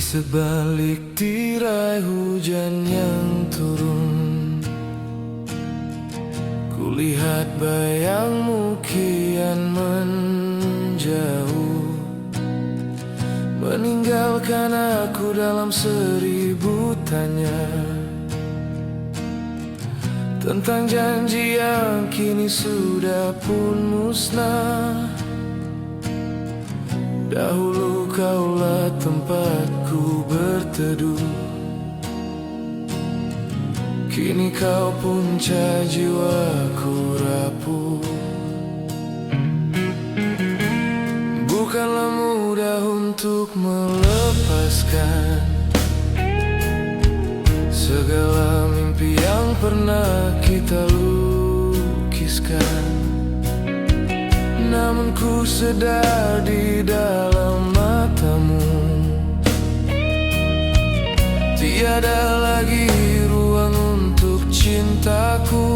sebalik tirai hujan yang turun, kulihat bayangmu kian menjauh, meninggalkan aku dalam seribu tanya tentang janji yang kini sudah pun musnah. Dahulu kaulah tempatku berteduh, kini kau punca jiwaku rapuh. Bukanlah mudah untuk melepaskan segala mimpi yang pernah kita lukiskan, namun ku sedar di dalam matamu tiada lagi ruang untuk cintaku.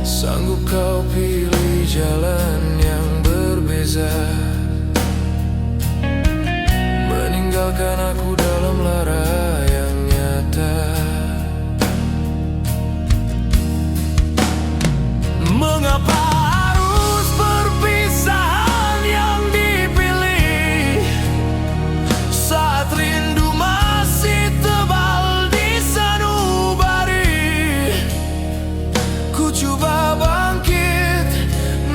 Sanggup kau pilih jalan yang berbeza, meninggalkan aku dalam lara yang nyata. Mengapa harus perpisahan yang dipilih saat rindu masih tebal di sanubari? Ku coba bangkit,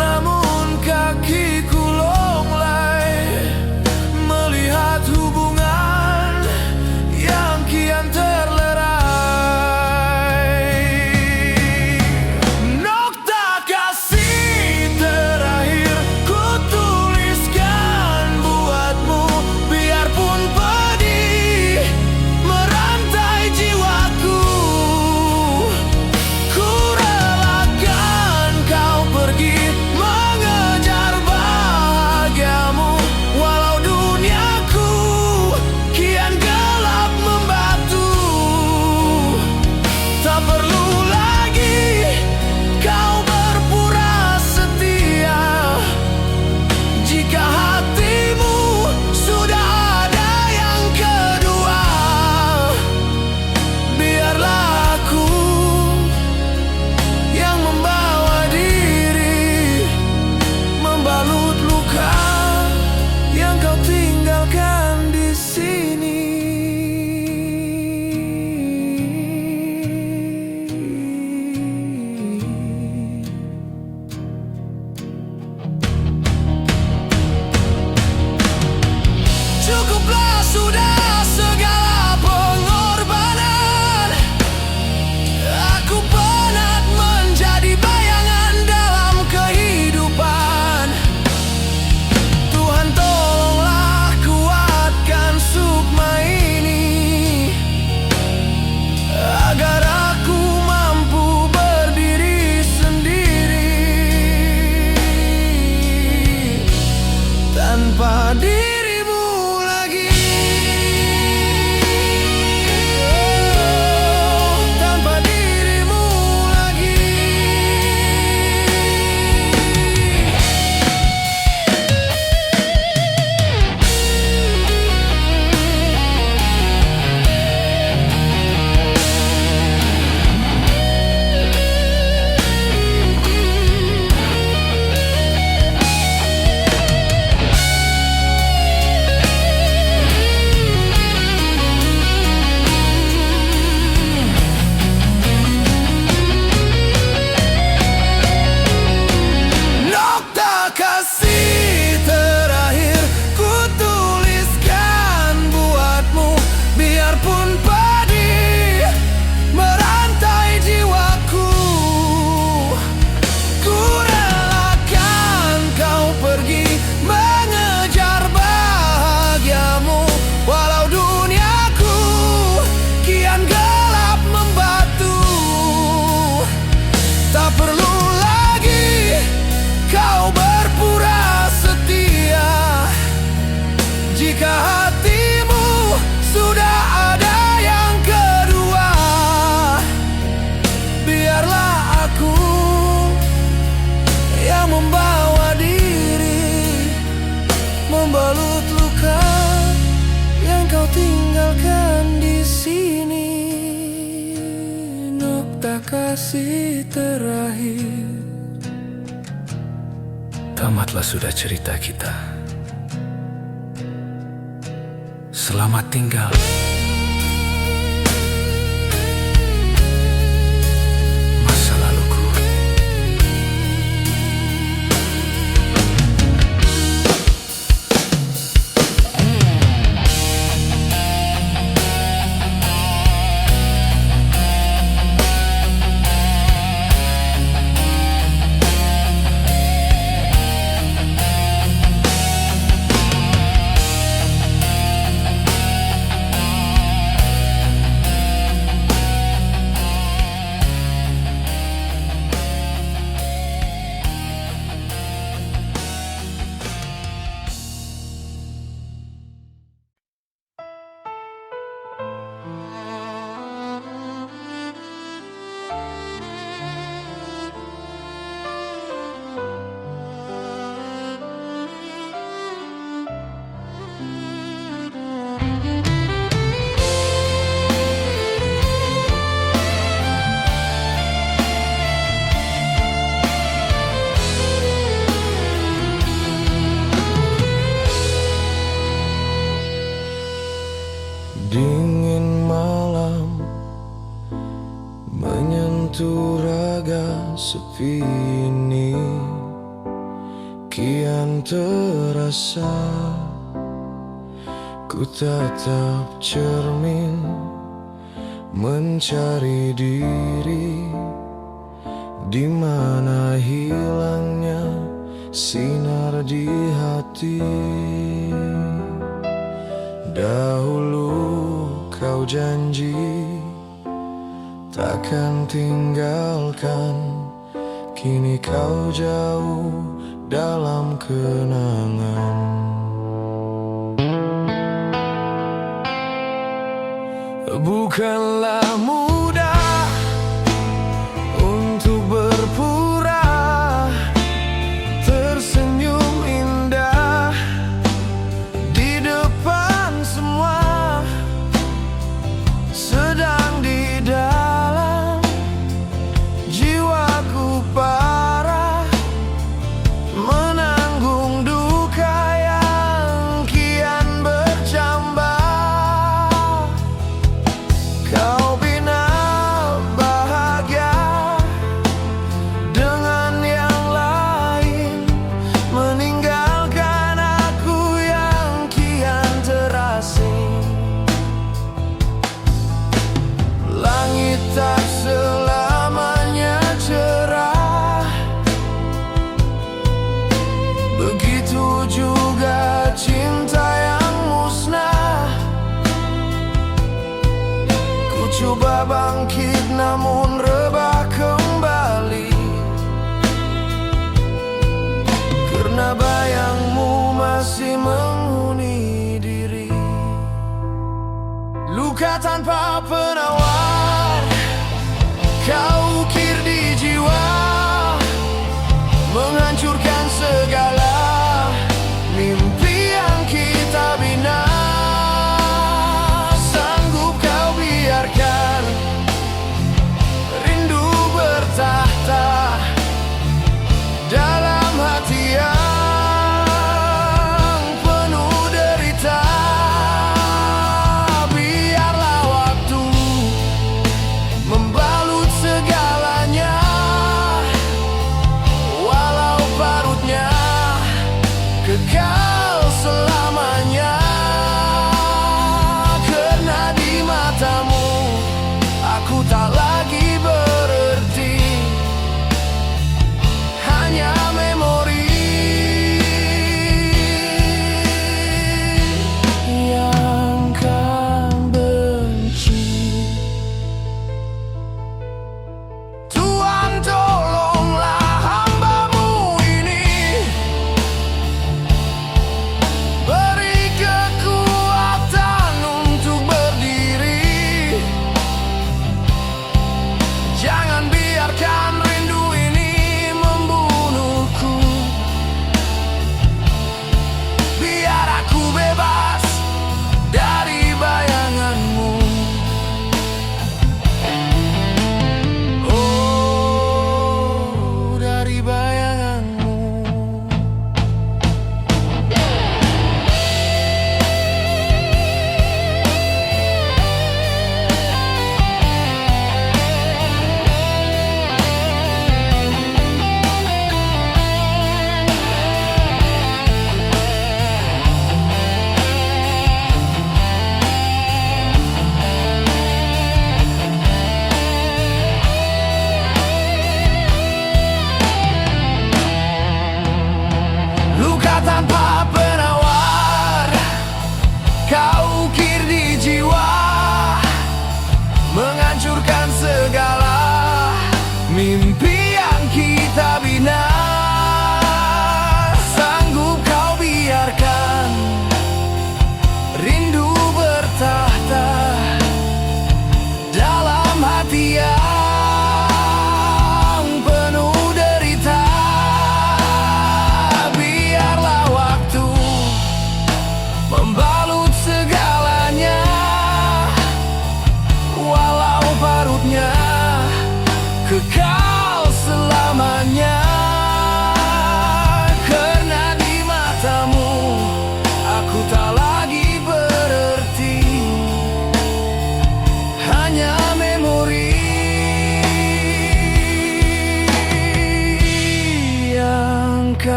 namun kakiku longlai, melihat hubungan sini, nokta kasih terakhir. Tamatlah sudah cerita kita. Selamat tinggal. Masa laluku. Dingin malam menyentuh raga sepi ini, kian terasa ku tatap cermin mencari diri, di mana hilangnya sinar di hati. Dahulu kau janji takkan tinggalkan, kini kau jauh dalam kenangan. Bukanlah mudah untuk berpura tersenyum indah di depan semua, sedang di dalam jiwaku parah menanggung duka yang kian bercambah. Kau bina bahagia dengan yang lain, meninggalkan aku yang kian terasing. Langit tak selamanya cerah, begitu juga cinta yang musnah. Ku coba bangkit namun rebah kembali, karena bayangmu masih menghuni diri. Luka tanpa penawar kau ukir di jiwa, menghancurkan segala mimpi yang kita bina. Sanggup kau biarkan rindu bertahta dalam hati yang penuh derita. Biarlah waktu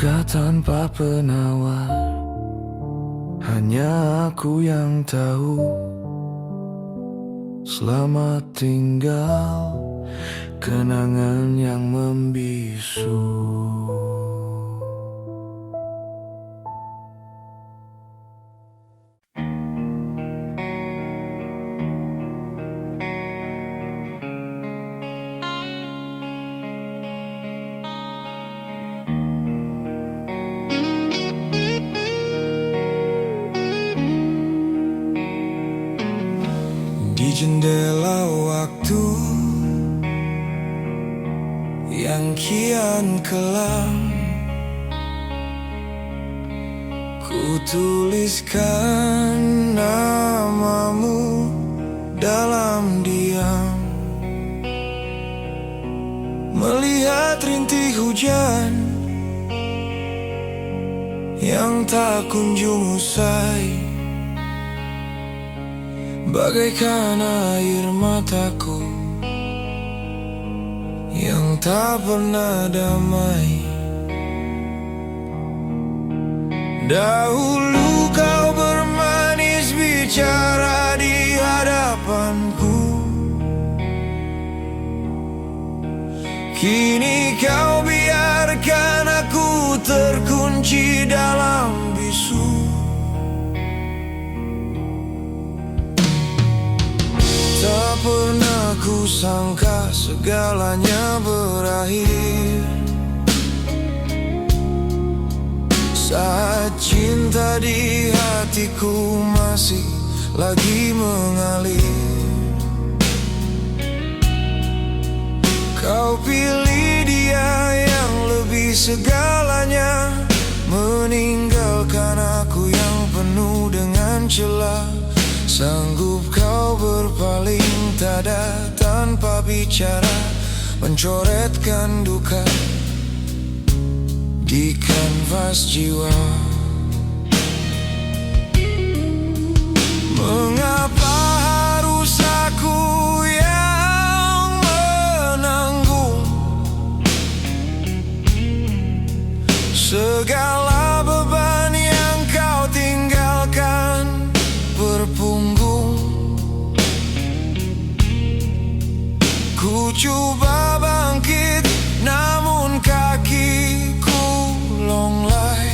Duka tanpa penawar, hanya aku yang tahu. Selamat tinggal, kenangan yang membisu. Di jendela waktu yang kian kelam, ku tuliskan namamu dalam diam. Melihat rintih hujan yang tak kunjung usai, bagaikan air mataku yang tak pernah damai. Dahulu kau bermanis bicara di hadapanku, kini kau biarkan aku terkunci dalam bisu. Tak pernah ku sangka segalanya berakhir saat cinta di hatiku masih lagi mengalir. Kau pilih dia yang lebih segalanya, meninggalkan aku yang penuh dengan celah. Sanggup kau berpaling tada tanpa bicara, mencoretkan duka di kanvas jiwa. Mengapa harus aku yang menanggung segala beban yang kau tinggalkan berpunggung? Ku coba bangkit, namun kakiku longlai.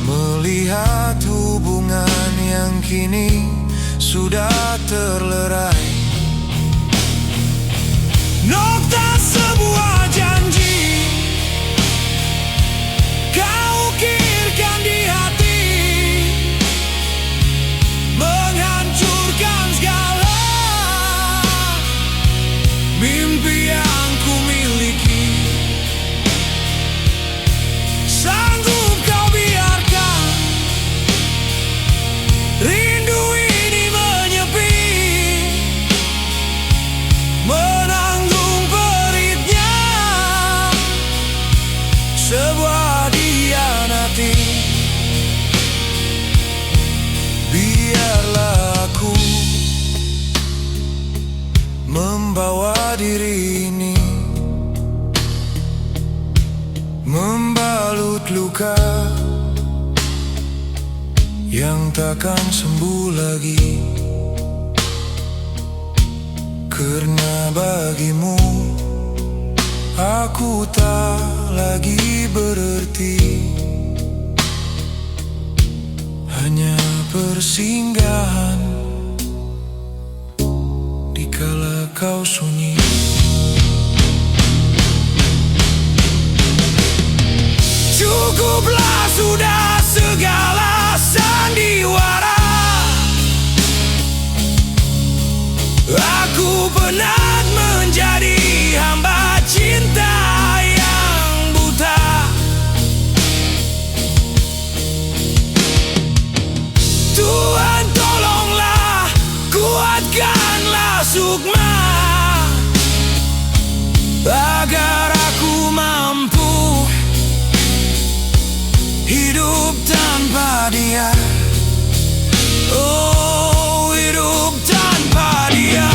Melihat hubungan yang kini sudah terlerai. Nokta sebuah janji kau ukirkan di hati, menghancurkan segala mimpi yang ku miliki. Sanggup kau biarkan rindu ini menyepi, menanggung peritnya sebuah dihianati. Biarlah aku membawa diri ini, membalut luka yang takkan sembuh lagi. Karena bagimu aku tak lagi berarti, hanya persinggahan dikala kau sunyi. Cukuplah sudah segala sandiwara, aku penat menjadi hamba cinta yang buta. Tuhan tolonglah, kuatkanlah sukma, agar aku mampu hidup tanpa dia. Oh, hidup tanpa dia.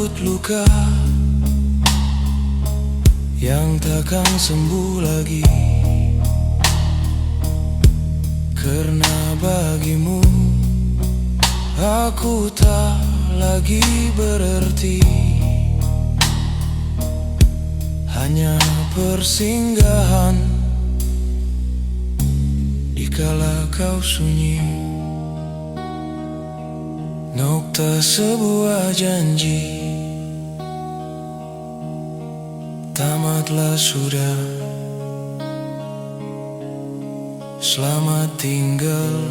takut luka yang takkan sembuh lagi, karena bagimu aku tak lagi berarti, hanya persinggahan dikala kau sunyi. Nokta sebuah janji, tamatlah sudah. Selamat tinggal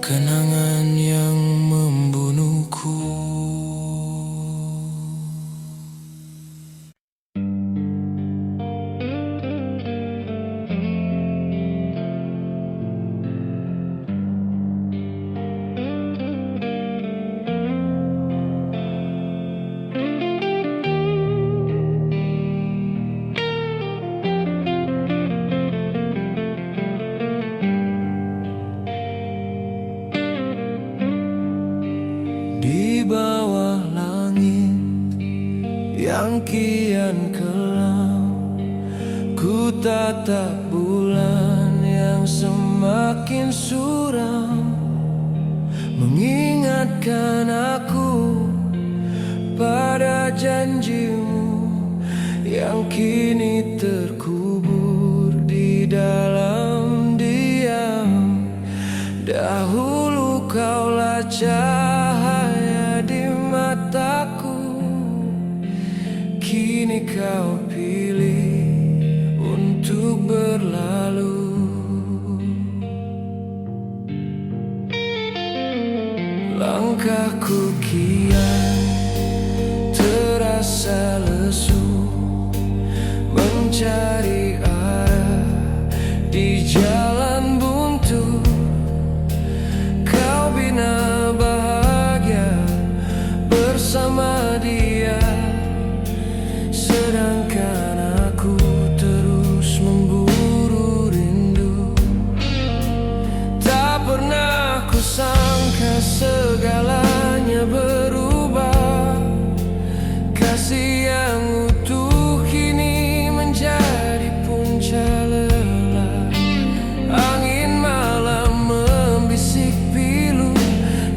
kenangan yang membunuhku. Di bawah langit yang kian kelam, ku tatap bulan yang semakin suram, mengingatkan aku pada janjimu yang kini terkubur di dalam diam. Dahulu kaulah cahaya di mataku, kini kau pilih untuk berlalu. Langkahku kian terasa lesu, mencari arah di jalan buntu. Kau bina bahagia bersama dia, sedangkan aku terus memburu rindu. Tak pernah ku sangka segalanya berubah, kasih yang utuh kini menjadi punca lelah. Angin malam membisik pilu,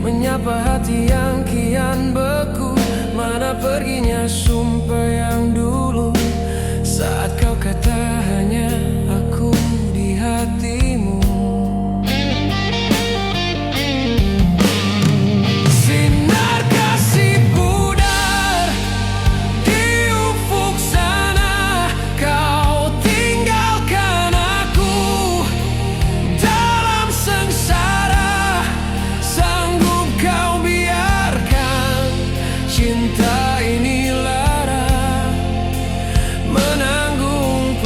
menyapa hati yang kian beku. Mana perginya sumpah yang dulu, saat kau kata hanya aku di hatimu. Sinar kasih pudar di ufuk sana, kau tinggalkan aku dalam sengsara. Sanggup kau biarkan cinta ini lara, menanggung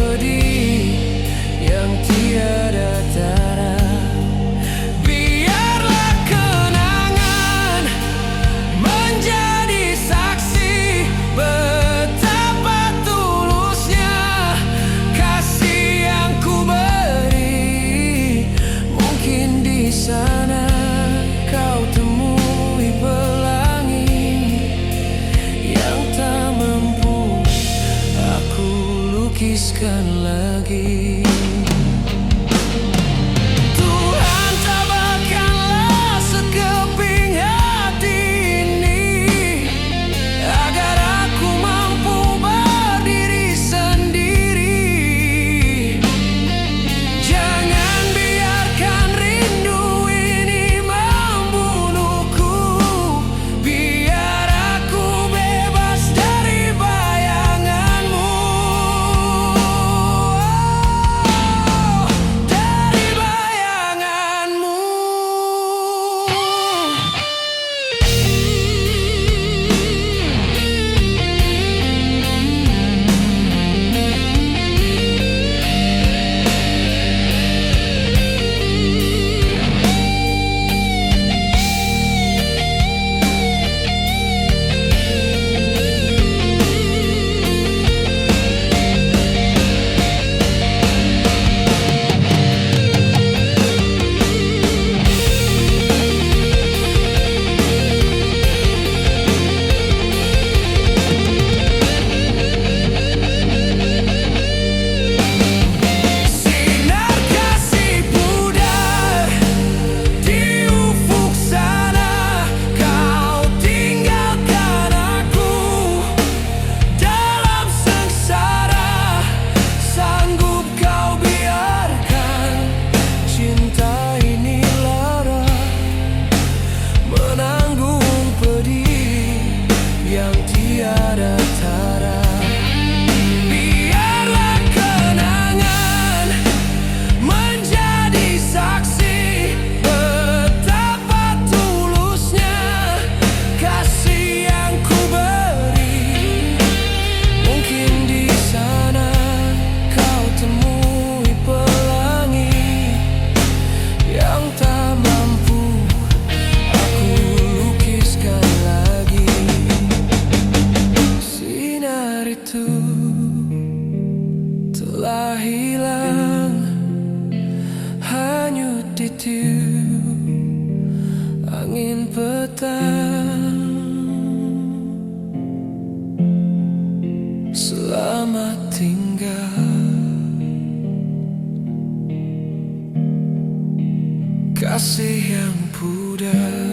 yang tiada tara. Biarlah kenangan menjadi saksi betapa tulusnya kasih yang ku beri. Mungkin di sana kau temui pelangi yang tak mampu aku lukiskan lagi. Sinar itu telah hilang, hanyut di tiup angin petang. Selamat tinggal kasih yang pudar.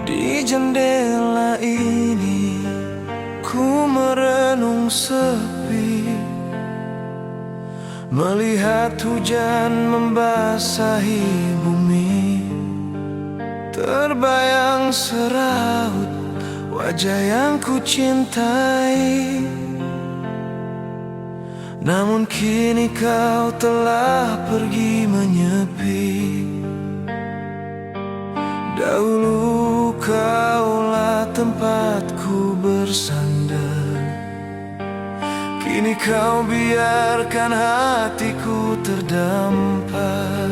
Di jendela ini ku merenung sepi, melihat hujan membasahi bumi. Terbayang seraut wajah yang ku cintai, namun kini kau telah pergi menyepi. Dahulu kaulah tempatku bersandar, kini kau biarkan hatiku terdampar.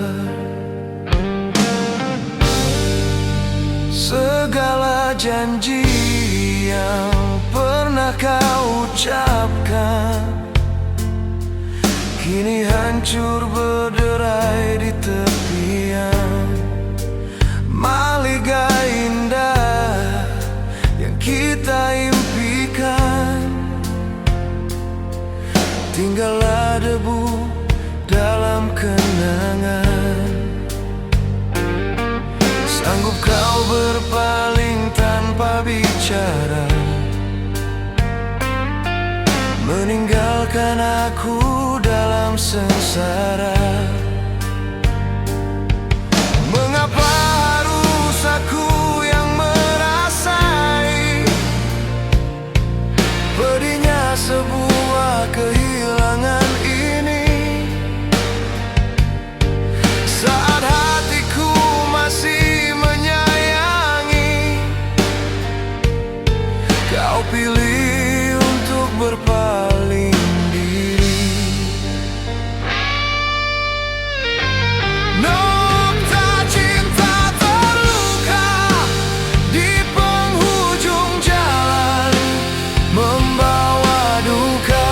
Segala janji yang pernah kau ucapkan kini hancur berderai di tepian. Maliga indah yang kita impikan tinggallah debu dalam kenangan. Sanggup kau berpaling tanpa bicara, meninggalkan aku dalam sengsara. Mengapa harus aku yang merasai pedihnya sebuah kehilangan ini, saat hatiku masih menyayangi. Kau pilih untuk berpaling diri. Nokta cinta terluka di penghujung jalan, membawa duka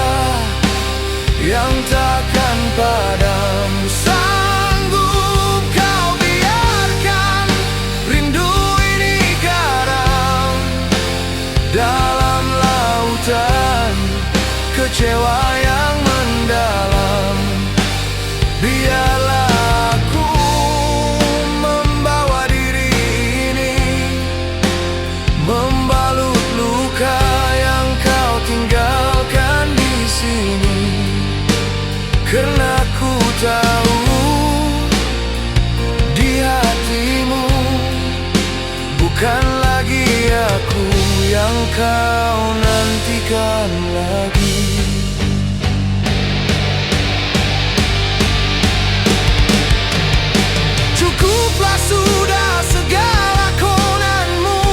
yang takkan padam. Sanggup kau biarkan rindu ini karam dalam lautan kecewa yang mendalam. Biarlah aku membawa diri ini, membalut luka yang kau tinggalkan di sini. Karena ku tahu di hatimu bukan lagi aku yang kau nantikan lagi. Cukuplah sudah segala konanmu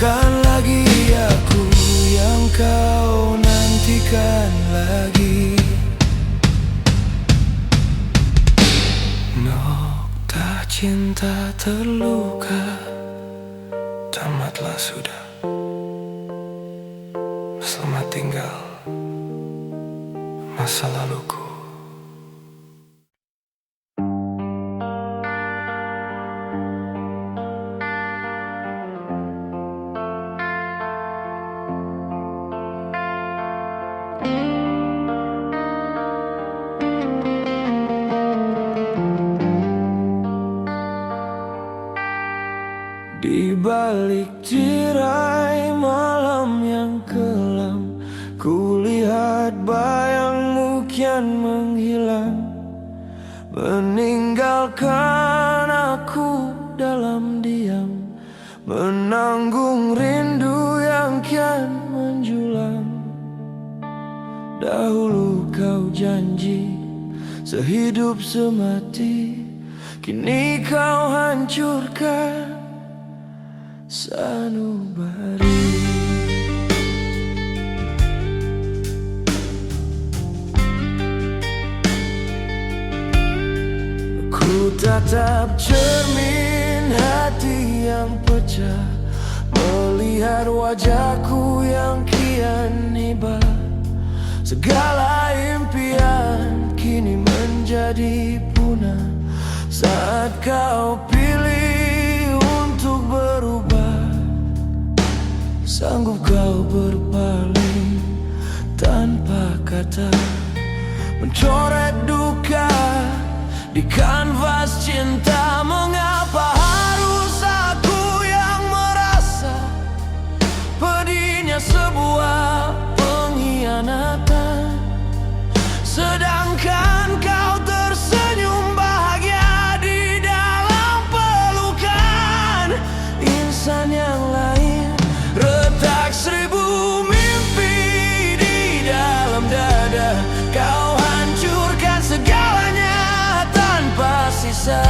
Bukan lagi aku yang kau nantikan lagi. Nokta cinta terluka, tamatlah sudah. Selamat tinggal masa laluku. Di balik tirai malam yang kelam, kulihat bayangmu kian menghilang, meninggalkan aku dalam diam, menanggung rindu yang kian menjulang. Dahulu kau janji sehidup semati, kini kau hancurkan sanubari. Ku tatap cermin hati yang pecah, melihat wajahku yang kian hibah. Segala impian kini menjadi punah saat kau pilih untuk berubah. Sanggup kau berpaling tanpa kata, mencoret duka di kanvas cinta. Mengapa harus aku yang merasa pedihnya sebuah pengkhianatan, sedangkan kau tersenyum bahagia di dalam pelukan insan yang lain. Retak seribu mimpi di dalam dada, kau hancurkan segalanya tanpa sisa.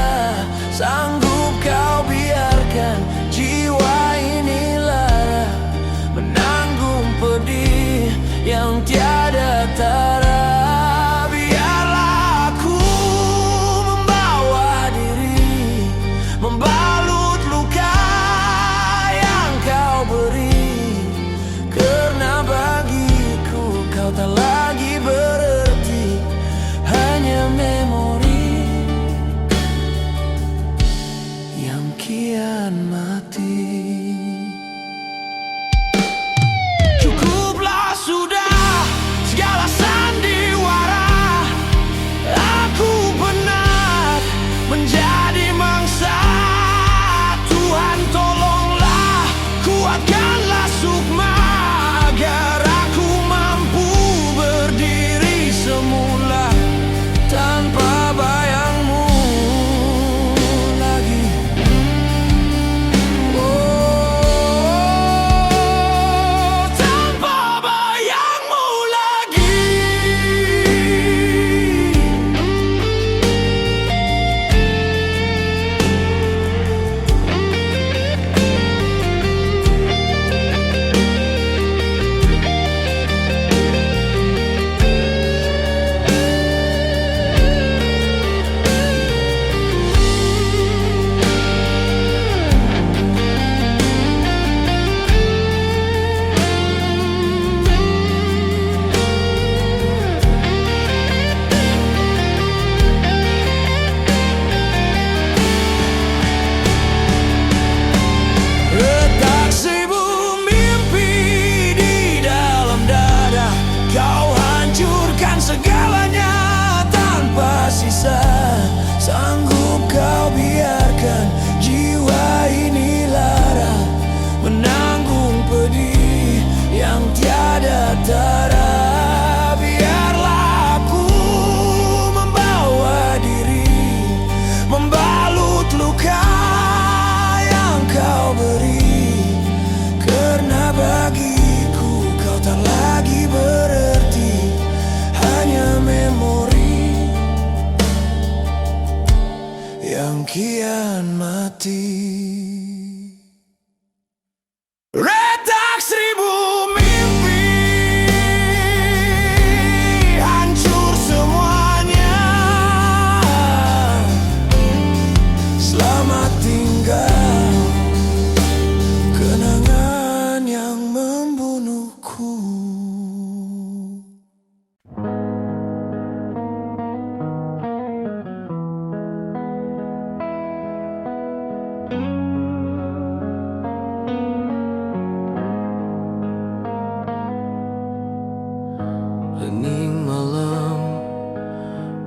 Sanggup kau biarkan jiwa ini lara, menanggung pedih yang tiada tara. Biarlah aku membawa diri, membalut luka yang kau beri, karena bagiku kau tak lagi berarti, hanya memori yang kian mati. Cukuplah sudah segala sandiwara, aku penat menjadi mangsa. Tuhan tolonglah, kuatkanlah sukma, agar aku mampu berdiri semula tanpa bayangmu lagi. Oh, tanpa bayangmu lagi. Retak seribu mimpi di dalam dada, kau hancurkan segalanya tanpa sisa. Sanggup kau biarkan jiwa ini lara, menanggung pedih yang tiada tara. Biarlah aku membawa diri, membalut luka yang kau beri, karena bagiku kau tak lagi berarti, hanya memori yang kian mati. tempat tinggal, kenangan yang membunuhku. Hening malam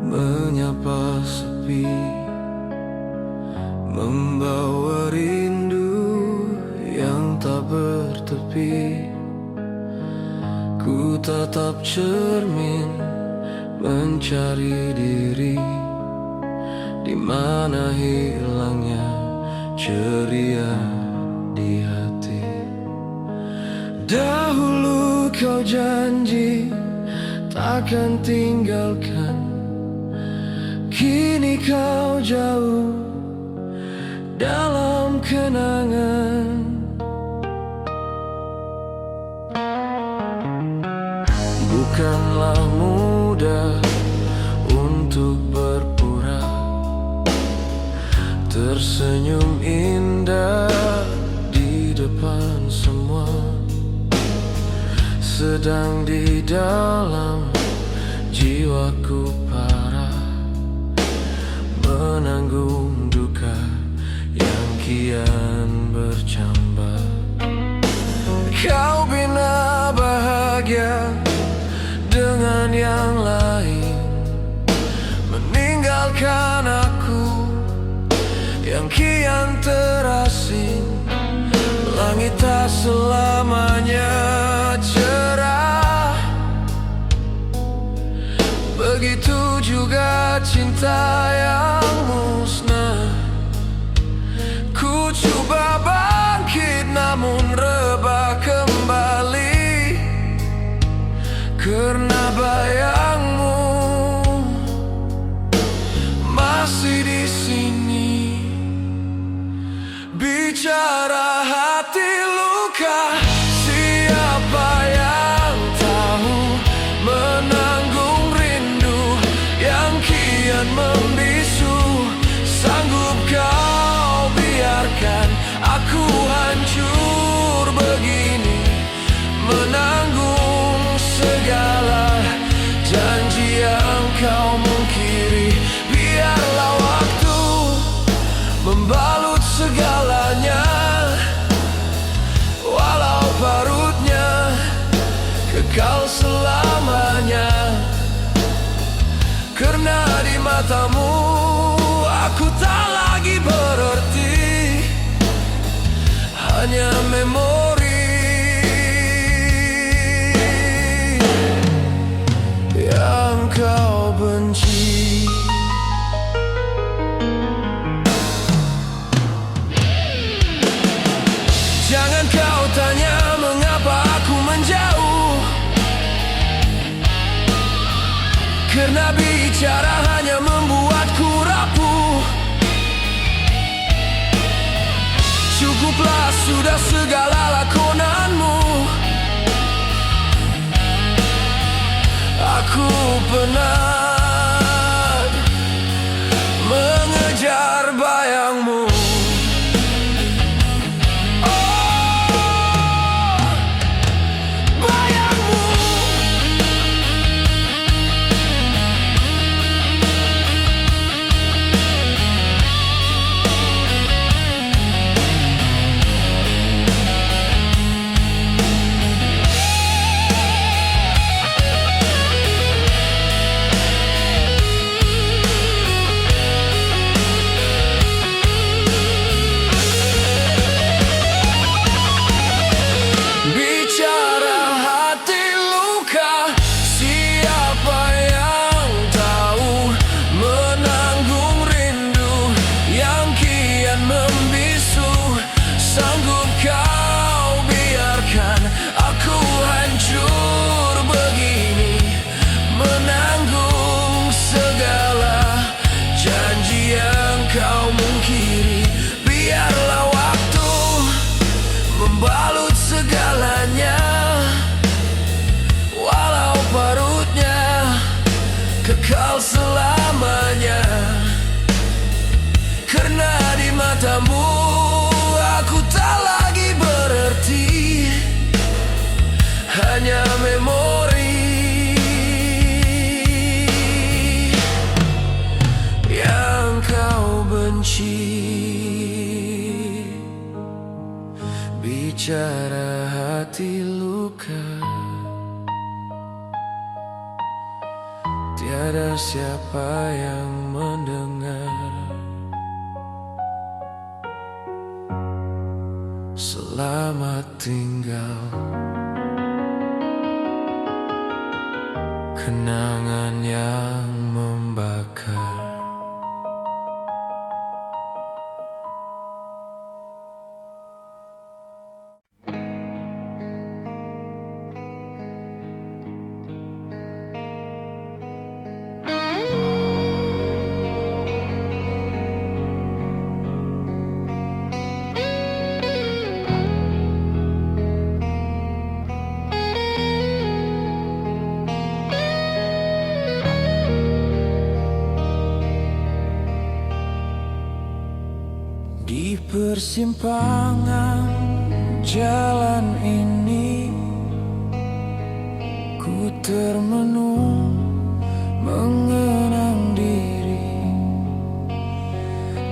menyapa sepi, membawa rindu yang tak bertepi. Ku tatap cermin mencari diri, di mana hilangnya ceria di hati. Dahulu kau janji takkan tinggalkan, kini kau jauh dalam kenangan. Bukanlah mudah untuk berpura, tersenyum indah di depan semua, sedang di dalam jiwaku parah menanggung duka yang kian bercambah. Kau bina bahagia dengan yang lain, meninggalkan aku yang kian terasing. Langit tak selamanya cerah, begitu juga cinta yang musnah. Ku coba bangkit namun rebah kembali, karena bayangmu masih di sini. Bicara hati luka, siapa yang tahu menanggung rindu yang kian membisu. Sanggup kau biarkan aku hancur begini, menanggung segala janji yang kau mungkiri. Biarlah waktu membalut segalanya, walau parutnya kekal selamanya. Karena di matamu aku tak lagi berarti, hanya memori yang kau benci. Jangan kau tanya mengapa aku menjauh, karena bicara hanya membuatku rapuh. Cukuplah sudah segala lakonanmu. Aku penat mengejar bayangmu. bicara hati luka. Tiada siapa yang mendengar. Selamat tinggal, kenangan yang membakar. Di persimpangan jalan ini, ku termenung mengenang diri.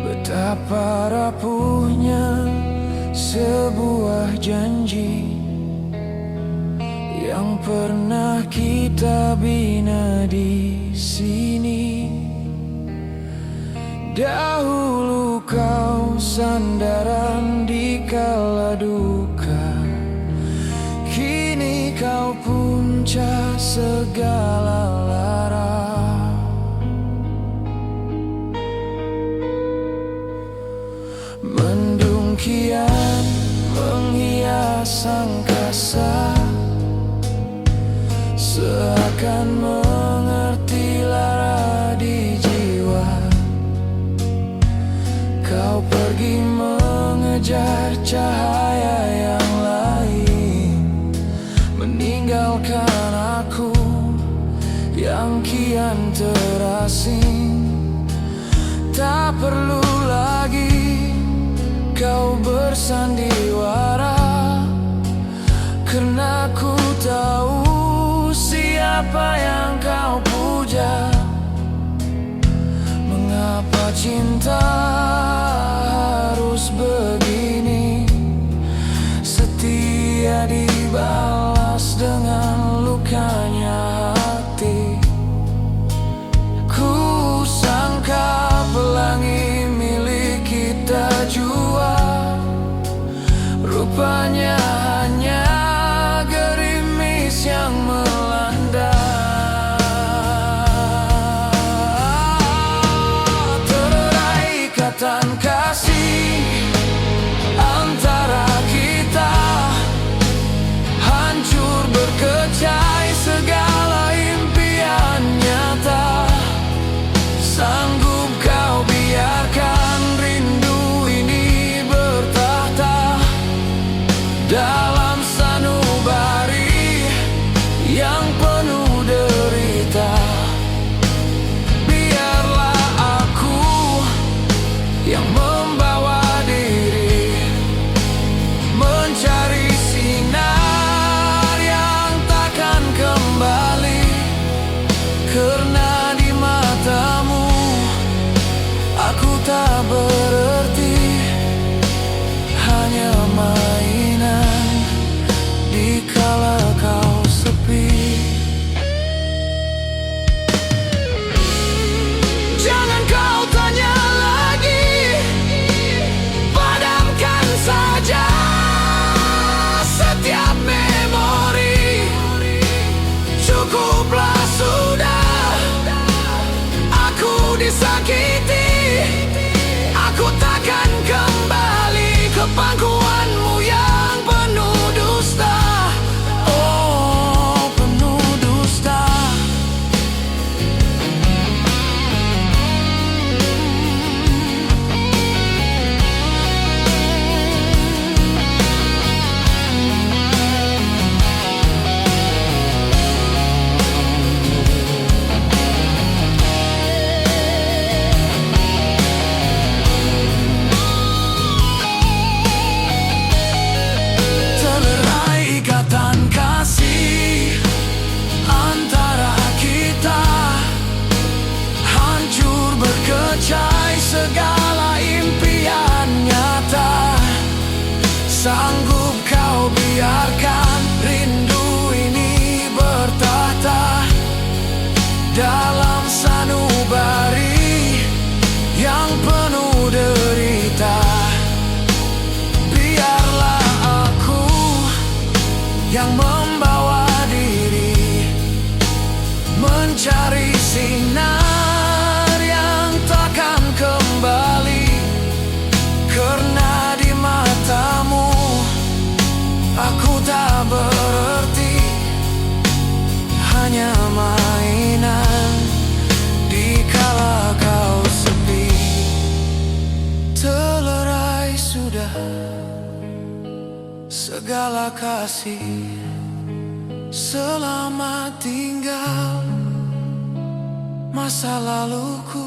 Betapa rapuhnya sebuah janji yang pernah kita bina di sini. Dahulu kau sandaran di kala duka, kini kau puncak segala lara. Mendung kian menghias angkasa, seakan mengerti lara di jiwa. Kau pergi mengejar cahaya yang lain, meninggalkan aku yang kian terasing. Tak perlu lagi kau bersandiwara, karena ku tahu siapa yang kau puja. Mengapa cinta harus begini, setia dibalas dengan lukanya hati. Ku sangka pelangi milik kita jua, rupanya hanya gerimis yang melanda. Terurai ikatan kasih antara kita, segala kasih. Selamat tinggal masa laluku.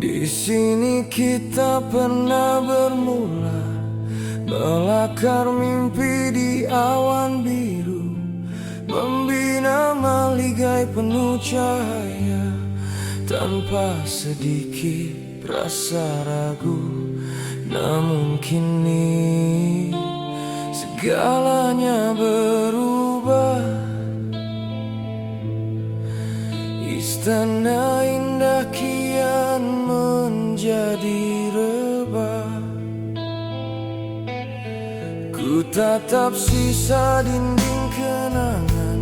Di sini kita pernah bermula, melakar mimpi di awan biru, membina maligai penuh cahaya, tanpa sedikit rasa ragu. Namun kini segalanya berubah. Istana indah kian menjadi rebah. Ku tatap sisa dinding kenangan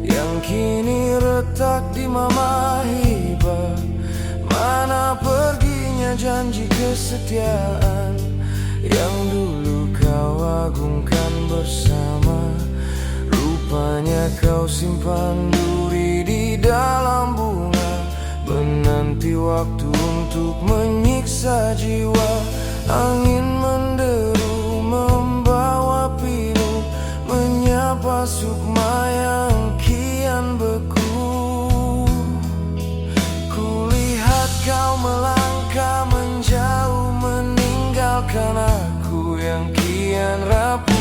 yang kini retak di mama hibah. Mana perginya janji kesetiaan yang dulu kau agungkan bersama. Rupanya kau simpan duri di dalam bunga, menanti waktu untuk menyiksa jiwa. Angin menderu membawa pilu, menyapa sukma yang kian beku. Kulihat kau melangkah menjauh, meninggalkan aku yang kian rapuh.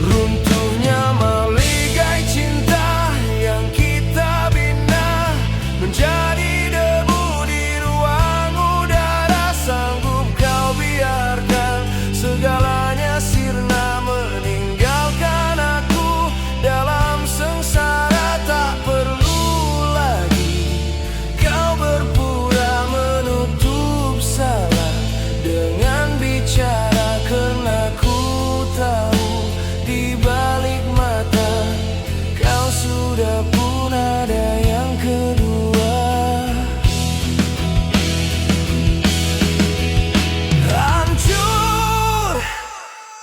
Runtuhnya maligai cinta yang kita bina, menjadi debu di ruang udara. Sanggup kau biarkan segalanya sirna, meninggalkan aku dalam sengsara. Tak perlu lagi kau berpura menutup salah dengan bicara, karena ku tahu di balik mata kau sudah pun ada yang kedua. Hancur,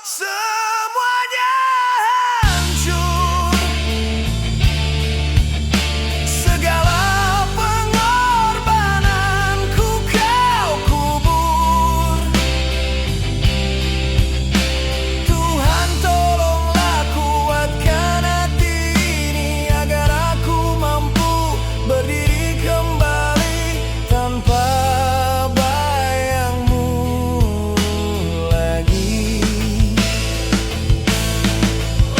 semuanya hancur. Segala pengorbananku kau kubur. Tuhan tolonglah kuatkan hati ini, agar aku mampu berdiri kembali tanpa bayangmu lagi.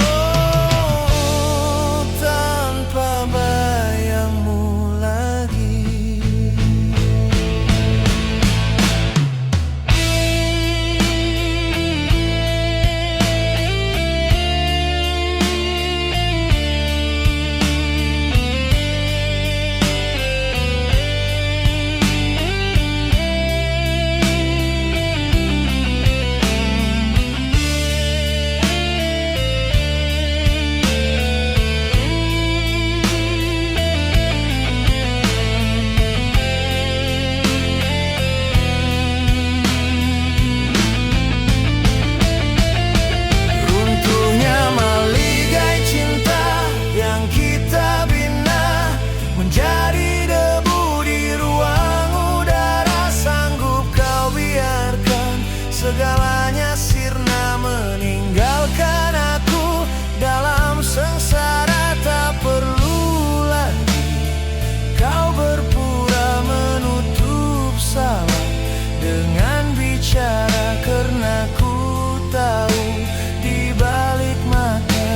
Oh, tanpa bayangmu lagi. Runtuhnya maligai cinta yang kita bina, menjadi debu di ruang udara. Sanggup kau biarkan segalanya sirna, meninggalkan aku dalam sengsara. Tak perlu lagi kau berpura menutup salah dengan bicara, karena ku tahu di balik mata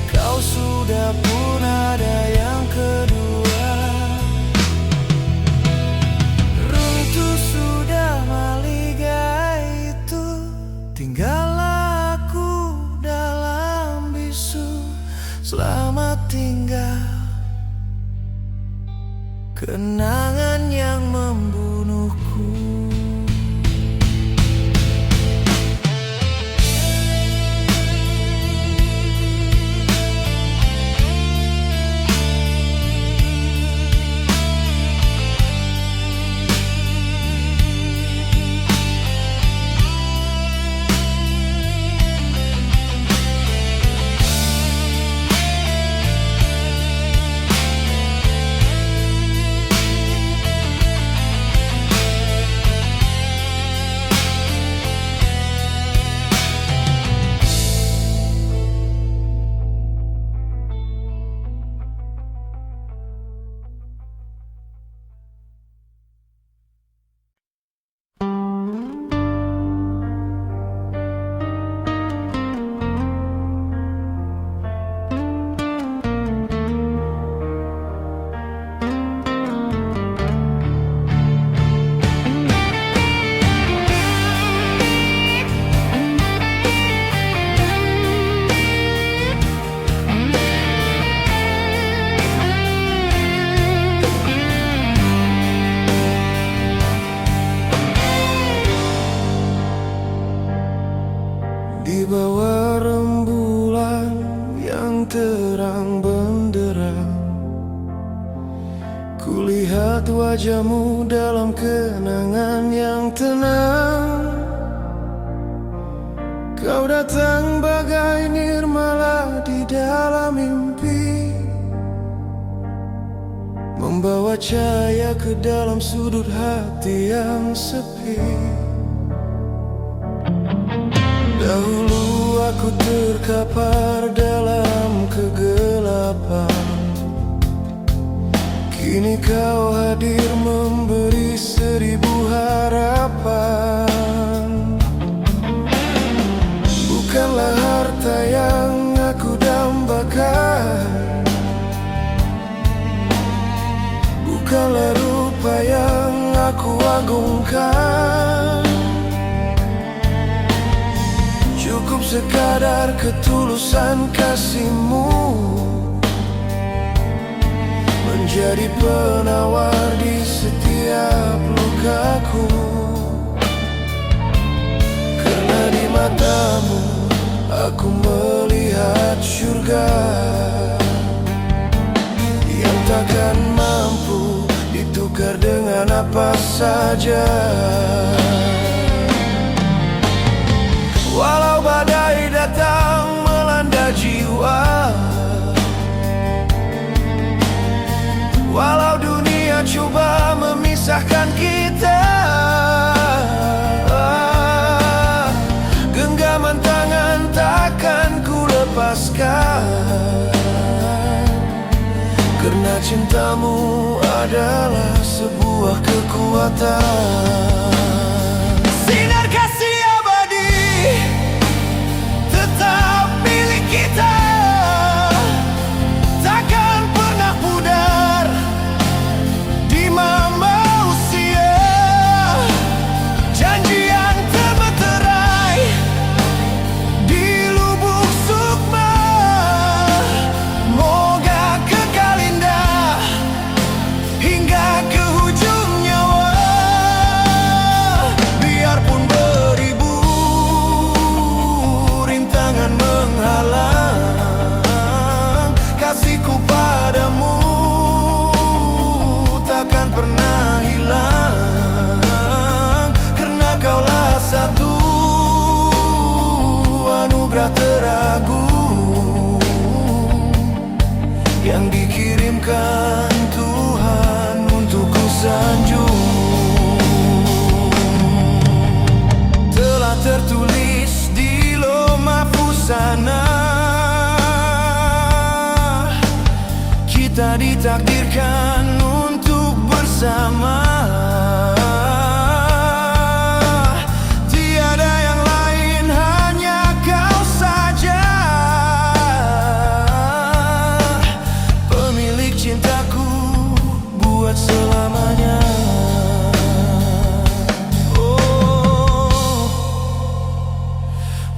kau sudah pun ada yang kedua. Runtuh sudah maligai itu, tinggallah aku dalam bisu. Selamat tinggal kenangan yang membunuhku. terang benderang. Kulihat wajahmu dalam kenangan yang tenang. Kau datang bagai nirmala di dalam mimpi, membawa cahaya ke dalam sudut hati yang sepi. Dahulu aku terkapar dalam kegelapan, kini kau hadir memberi 1000 harapan. Bukanlah harta yang aku dambakan, bukanlah rupa yang aku agungkan. Cukup sekadar ketulusan kasihmu, menjadi penawar di setiap lukaku. Karena di matamu aku melihat surga yang takkan mampu ditukar dengan apa saja. Walau badai datang melanda jiwa, walau dunia coba memisahkan kita, genggaman tangan takkan ku lepaskan. Karena cintamu adalah sebuah kekuatan. Sinar kasih abadi tetap milik kita, takkan pernah pudar di mama usia. Janji yang termeterai di lubuk sukma, moga kekal indah hingga ke ujung nyawa. Biarpun beribu rintangan menghalang, kasihku padamu takkan pernah hilang. Karena kaulah satu anugerah teragung yang dikirimkan Tuhan untukku sanjung. Telah tertulis di Lauh Mahfuz sana, kita ditakdirkan untuk bersama. Tiada yang lain, hanya kau saja, pemilik cintaku buat selamanya. Oh,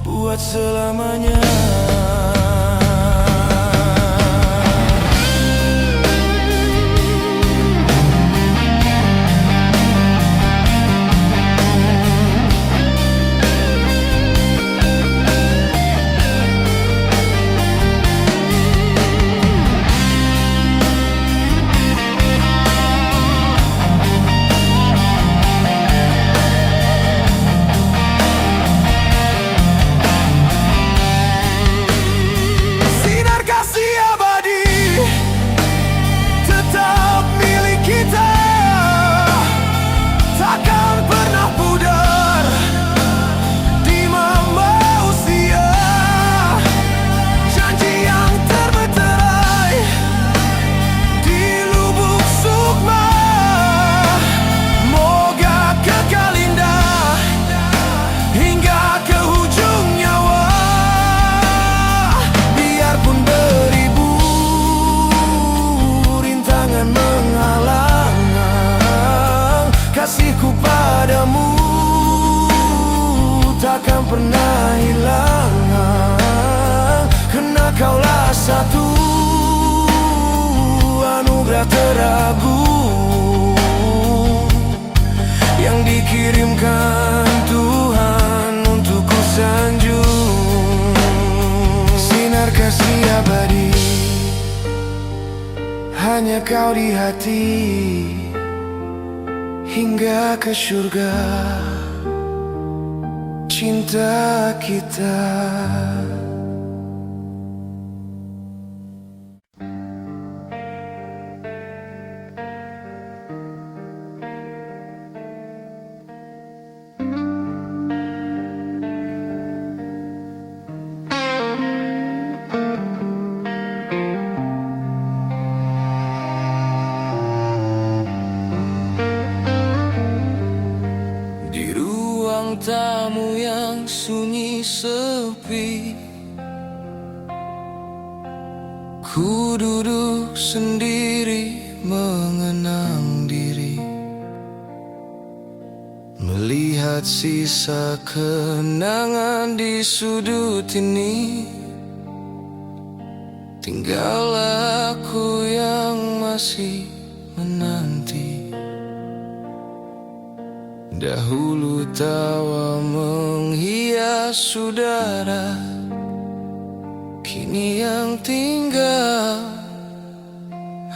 buat selamanya. Sinar kasih abadi tetap milik kita, takkan pernah pudar di mama usia. Janji yang termeterai di lubuk sukma, moga kekal indah hingga ke ujung nyawa. Biarpun beribu rintangan menghalang, kasihku padamu takkan pernah hilang. Karena kaulah satu anugerah teragung yang dikirimkan Tuhan untukku sanjung. Sinar kasih abadi hanya kau di hati hingga ke surga cinta kita. Tamu yang sunyi sepi, ku duduk sendiri mengenang diri, melihat sisa kenangan di sudut ini. Tinggal aku yang masih menanti. Dahulu tawa menghias udara, kini yang tinggal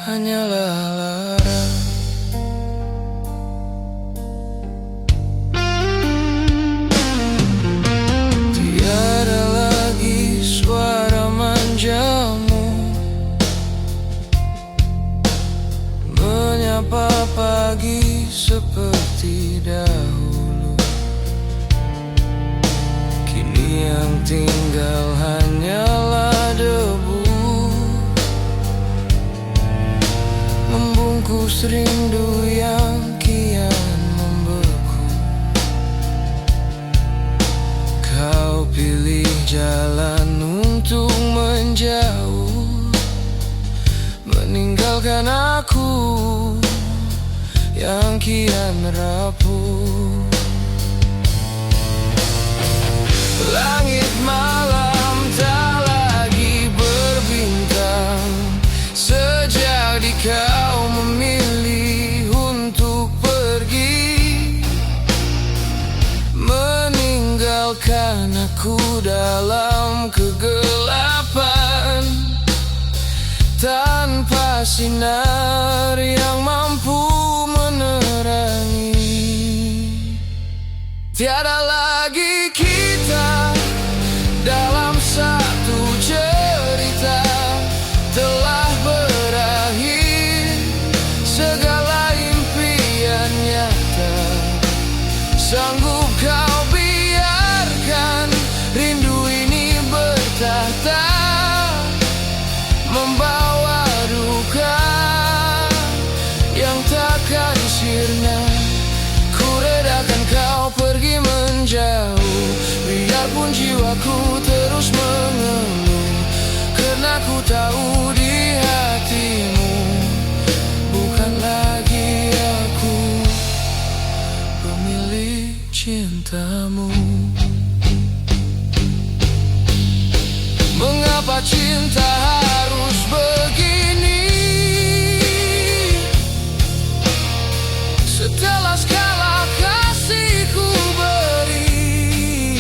hanyalah lara. Tiada lagi suara manjamu menyapa pagi seperti dahulu. Kini yang tinggal hanyalah debu, membungkus rindu yang kian membeku. Kau pilih jalan untuk menjauh, meninggalkan aku yang kian rapuh. Langit malam tak lagi berbintang sejak kau memilih untuk pergi, meninggalkan aku dalam kegelapan tanpa sinar yang mampu menerangi. Tiada lagi kita dalam satu cerita, telah berakhir segala impian nyata. Sanggup kau biarkan rindu ini bertahta, membawa duka yang takkan sirna. Ku redakan kau pergi menjauh, biarpun jiwaku terus mengeluh, karena ku tahu di hatimu bukan lagi aku pemilik cintamu. Mengapa cinta harus begini? Setelah segala kasihku beri,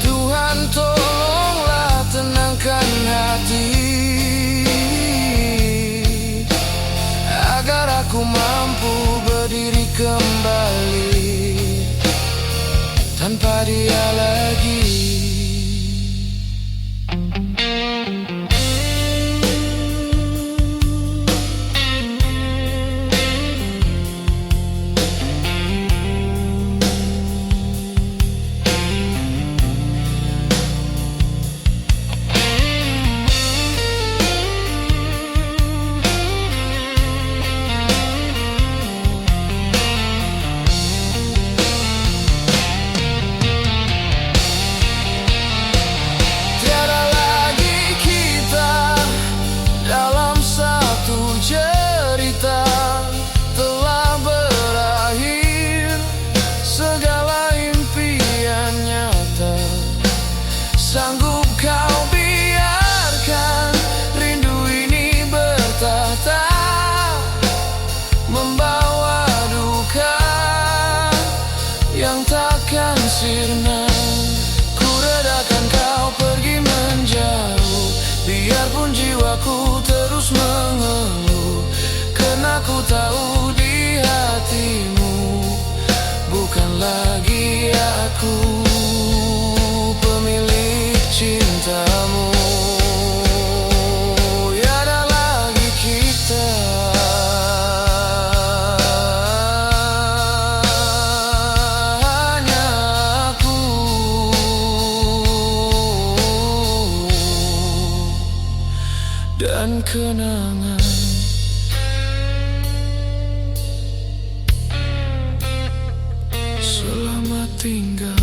Tuhan tolonglah tenangkan hati, agar aku mampu berdiri kembali tanpa dia lagi. Sanggup kau biarkan rindu ini bertahta, membawa duka yang takkan sirna. Ku redakan kau pergi menjauh, biarpun jiwaku dan kenangan. Selamat tinggal.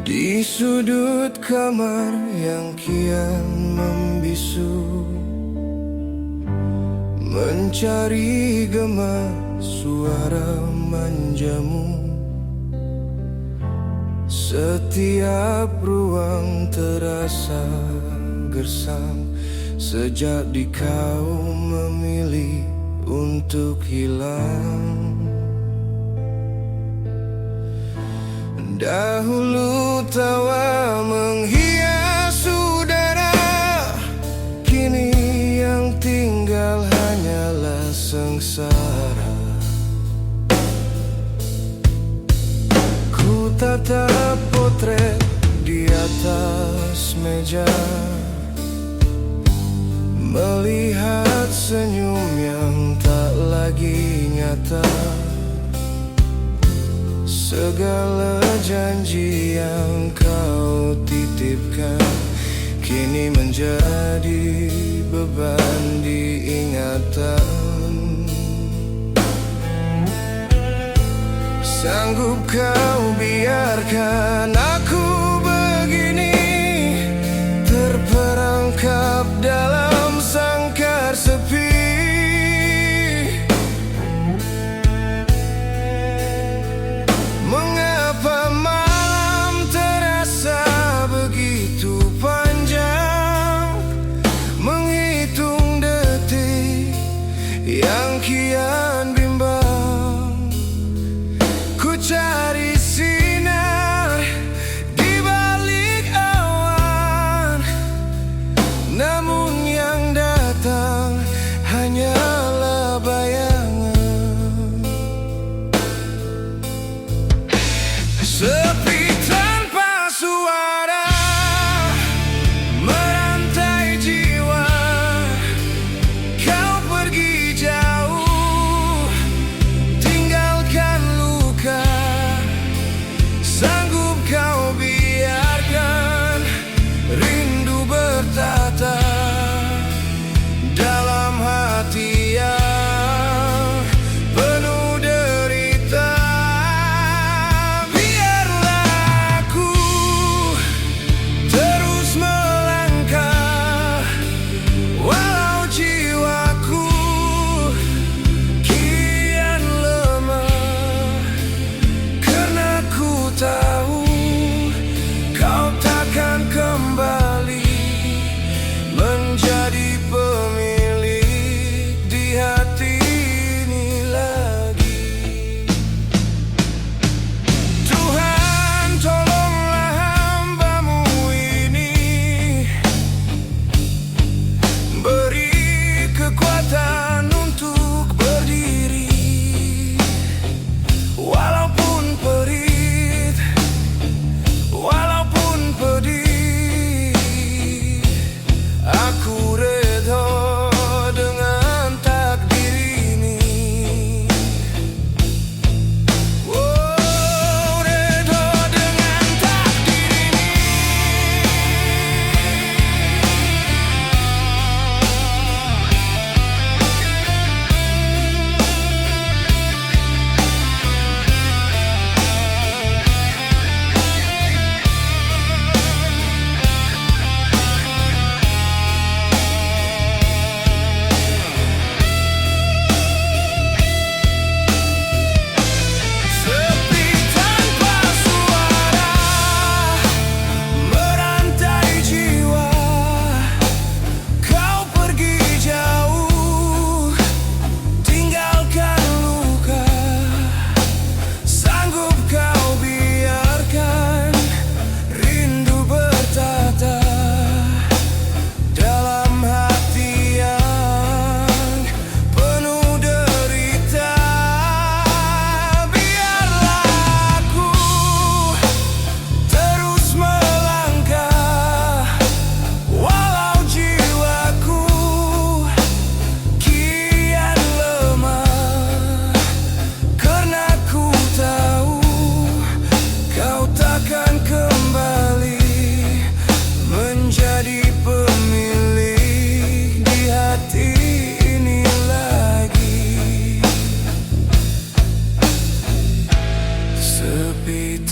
Di sudut kamar yang kian membisu, mencari gema suara manjamu. Setiap ruang terasa gersang sejak di kau memilih untuk hilang. Dahulu tawa menghias udara, kini yang tinggal hanyalah sengsara. Ku tatap potret di atas meja, melihat senyum yang tak lagi nyata. Segala janji yang kau titipkan kini menjadi beban di ingatan. Sanggup kau biarkan aku begini, terperangkap dalam sangkar sepi. Yang kian bimbang, ku cari sinar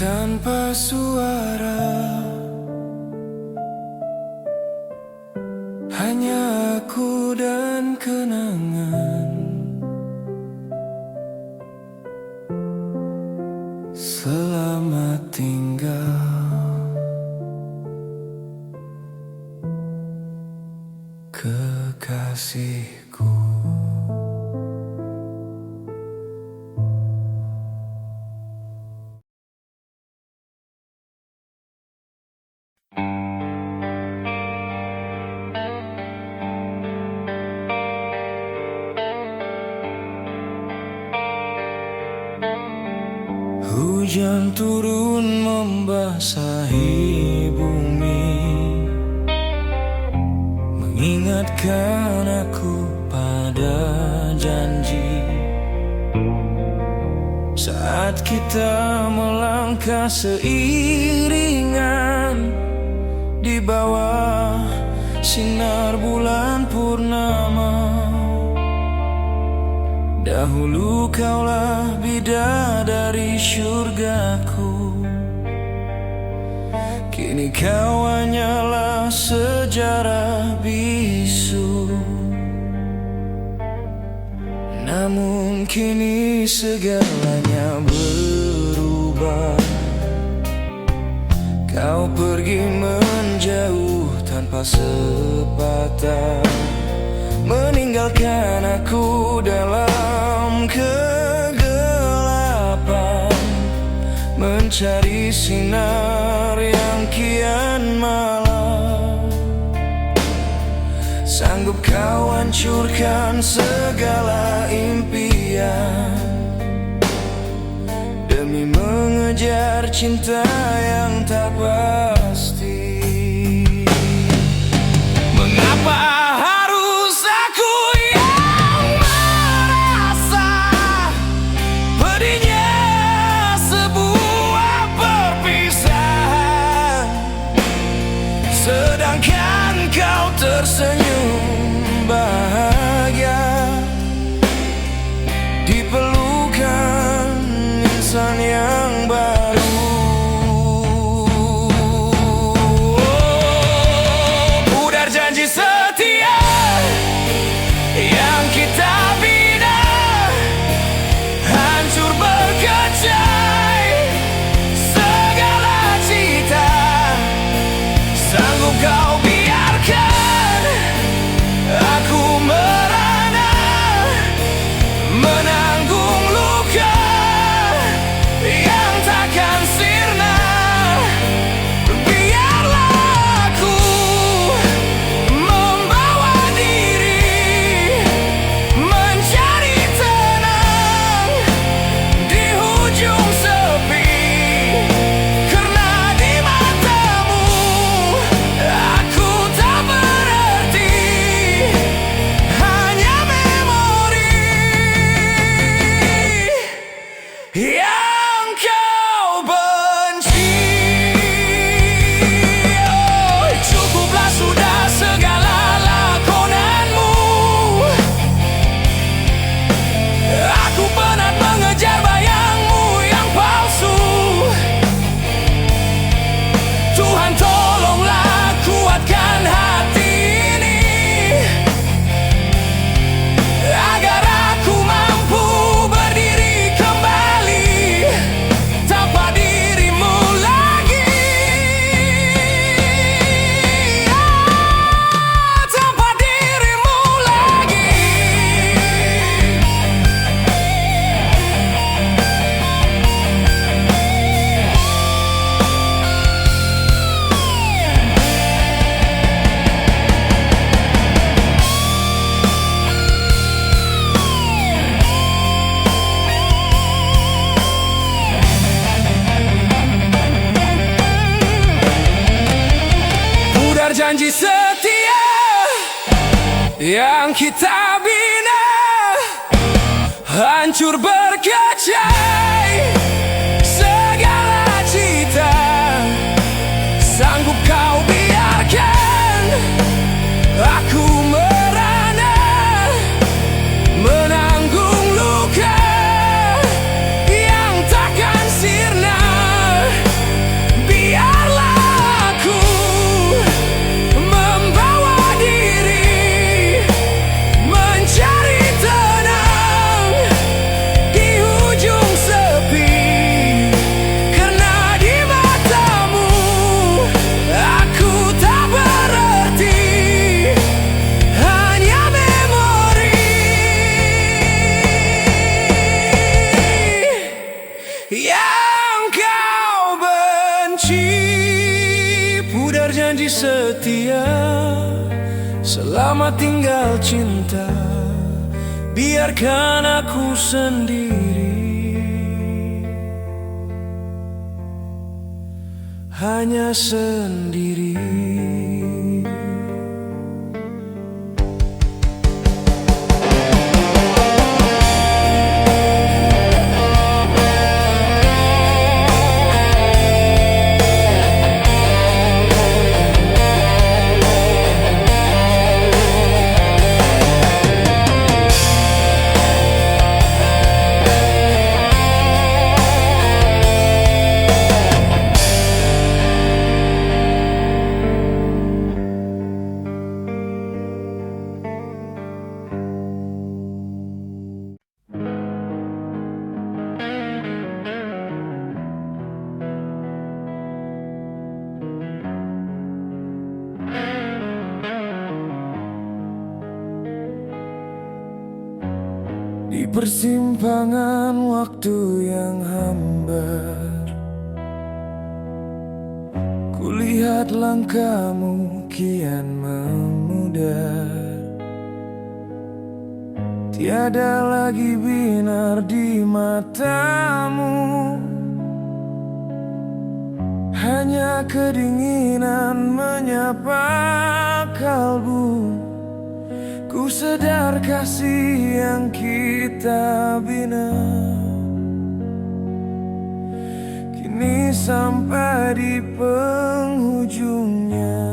tanpa suara, hanya aku dan kenangan. Selamat tinggal, kekasihku. Hujan turun membasahi bumi, mengingatkan aku pada janji. Saat kita melangkah seiringan di bawah sinar bulan purnama. Dahulu kaulah bidadari syurgaku, kini kau hanyalah sejarah bisu. Namun kini segalanya berubah. Kau pergi menjauh tanpa sepatah, meninggalkan aku dalam kegelapan, mencari sinar yang kian malam. Sanggup kau hancurkan segala impian demi mengejar cinta yang tak pasti. Mengapa tersenyum bahagia di pelukan insan yang baru? Pudar janji setia yang kita bina hancur berkecai segala cita. Sanggup kau biarkan aku merana, menanggung luka yang takkan sirna. Biarlah aku membawa diri mencari tenang di ujung sepi, karena di matamu aku tak berarti, hanya memori yang kau benci. Oh, cukuplah sudah segala lakonanmu. Aku penat mengejar bayangmu yang palsu. Tuhan tolonglah kuatkan hati ini, agar aku mampu berdiri kembali tanpa dirimu lagi. Tanpa dirimu lagi. Pudar janji setia yang kita bina hancur berkecai segala cita. Sanggup kau biarkan aku merana, menanggung luka yang takkan sirna. Lama tinggal cinta, biarkan aku sendiri, hanya sendiri. Di persimpangan waktu yang hambar, kulihat langkahmu kian memudar. Tiada lagi binar di matamu, hanya kedinginan menyapa kalbu. Ku sadar kasih yang kita bina kini sampai di penghujungnya.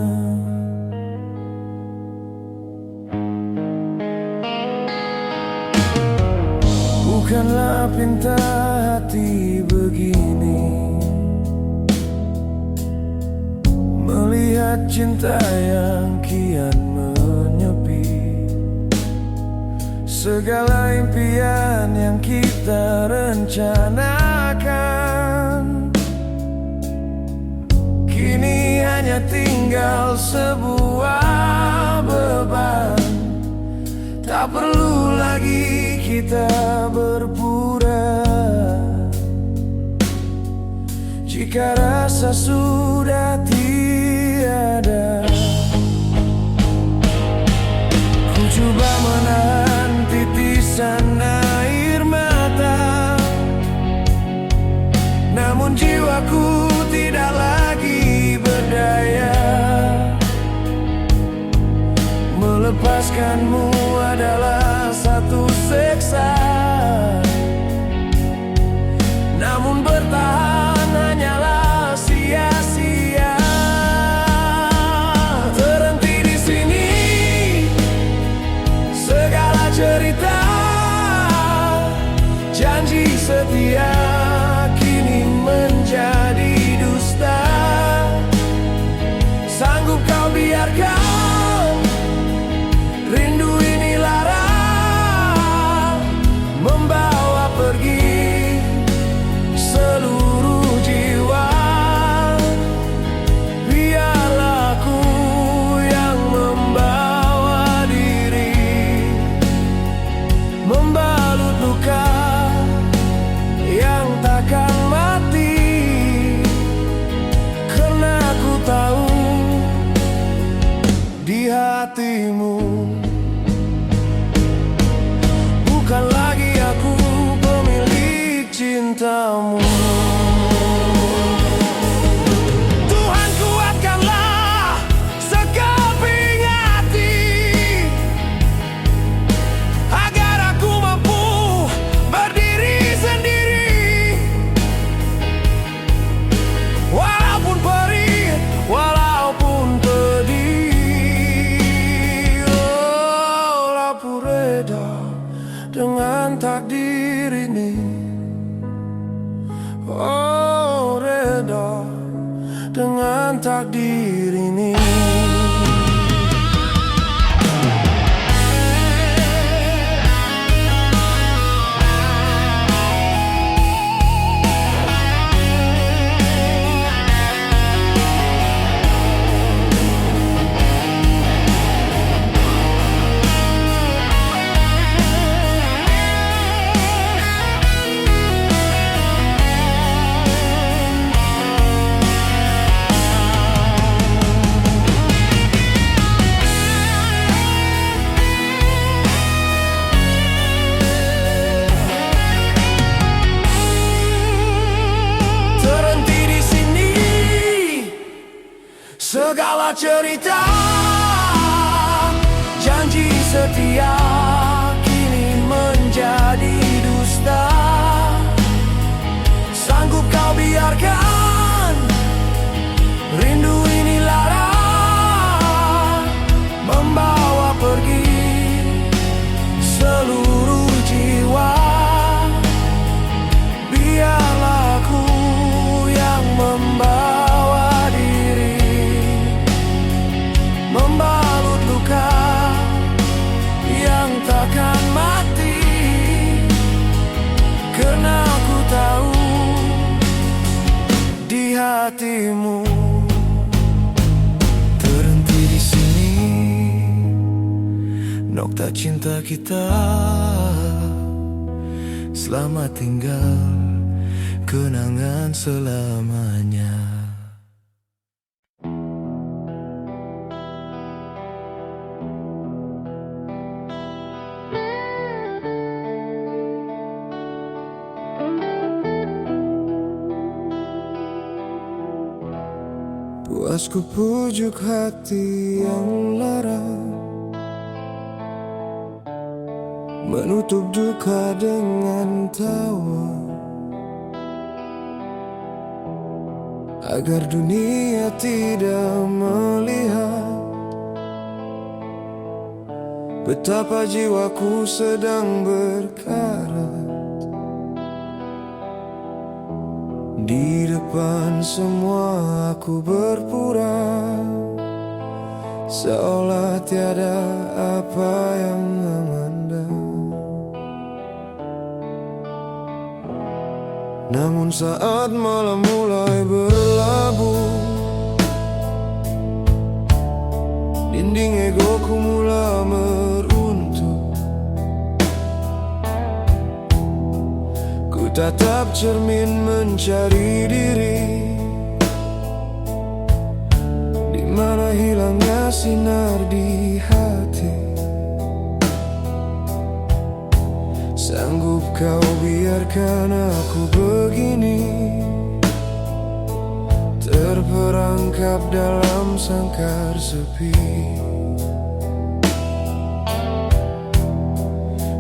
Bukanlah pinta hati begini, melihat cinta yang kian menyepi. Segala impian yang kita rencanakan kini hanya tinggal sebuah beban. Tak perlu lagi kita berpura jika rasa sudah tiada. Ku coba menahan titisan air mata, namun jiwaku tidak lagi berdaya. Melepaskanmu adalah satu siksa, namun bertahan hanyalah sia-sia. Terhenti di sini segala cerita, janji setia kini menjadi dusta. Sanggup kau biarkan rindu ini lara membawa pergi seluruh jiwa. Biarlah aku yang membawa diri, membalut luka yang takkan mati. Karena aku tahu di hatimu bukan lagi aku pemilik cintamu. Tuhan, kuatkanlah sekeping hati agar aku mampu berdiri sendiri. Walaupun perih, walaupun pedih, oh, aku reda dengan takdir ini. Oh, reda dengan takdir ini. Segala cerita, janji setia kini menjadi dusta. Sanggup kau biarkan rindu ini lara membawa pergi seluruh jiwa. Biarlah aku yang membawa diri, membalut luka yang takkan mati. Karena aku tahu di hatimu terhenti di sini nokta cinta kita. Selamat tinggal kenangan selamanya. Puas ku pujuk hati yang lara, menutup duka dengan tawa, agar dunia tidak melihat betapa jiwaku sedang berkarat. Di depan semua aku berpura seolah tiada apa yang memandang. Namun saat malam mulai berlabuh, dinding egoku mulai meruntuh. Ku tatap cermin mencari diri, di mana hilangnya sinar di hati. Sanggup kau biarkan aku begini, terperangkap dalam sangkar sepi.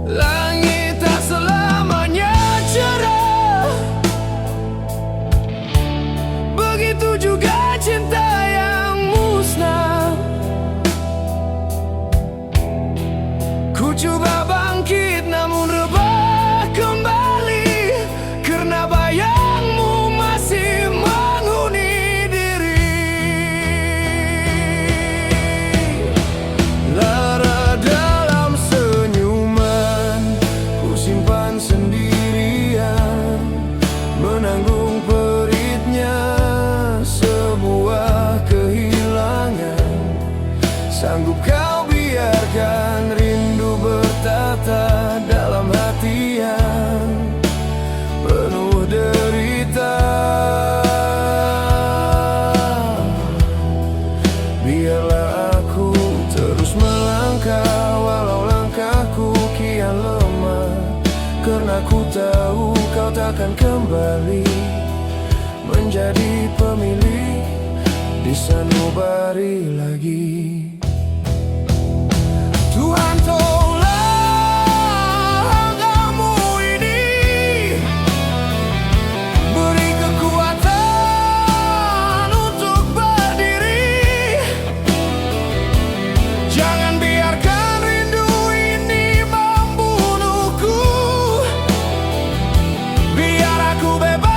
Langit tak selamanya cerah, begitu juga cinta yang musnah. Ku coba bangkit namun rebah kembali, karena bayangmu masih menghuni diri. Lara dalam senyuman ku simpan sendirian, menanggung peritnya sebuah kehilangan. Sanggup kau biarkan rindu bertata dalam hati yang penuh derita. Biarlah aku terus melangkah walau langkahku kian lemah, karena ku tahu kau takkan kembali menjadi pemilik di sanubari lagi. Tuhan tolong kamu ini, beri kekuatan untuk berdiri. Jangan biarkan rindu ini membunuhku. Biar aku bebas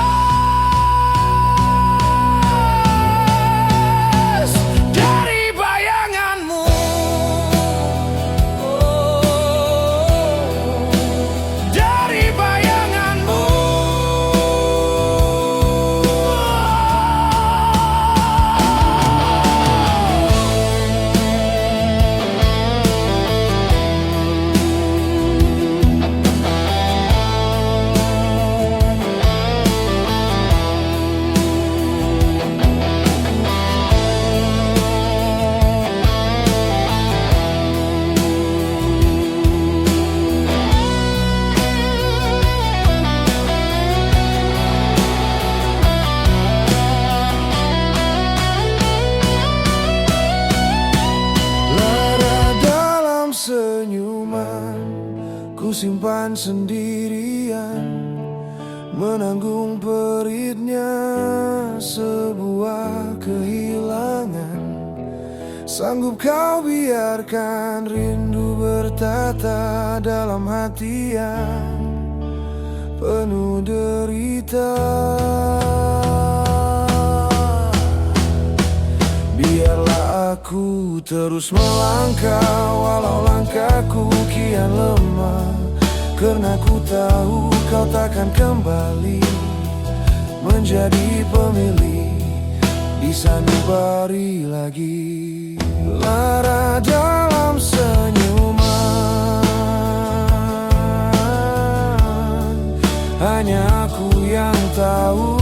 dari bayanganmu. Dari bayanganmu. sendirian, menanggung peritnya sebuah kehilangan. Sanggup kau biarkan rindu bertata dalam hati yang penuh derita. Biarlah aku terus melangkah, walau langkahku kian lemah, karena ku tahu kau takkan kembali menjadi pemilik di sanubari lagi. Lara dalam senyuman, hanya aku yang tahu.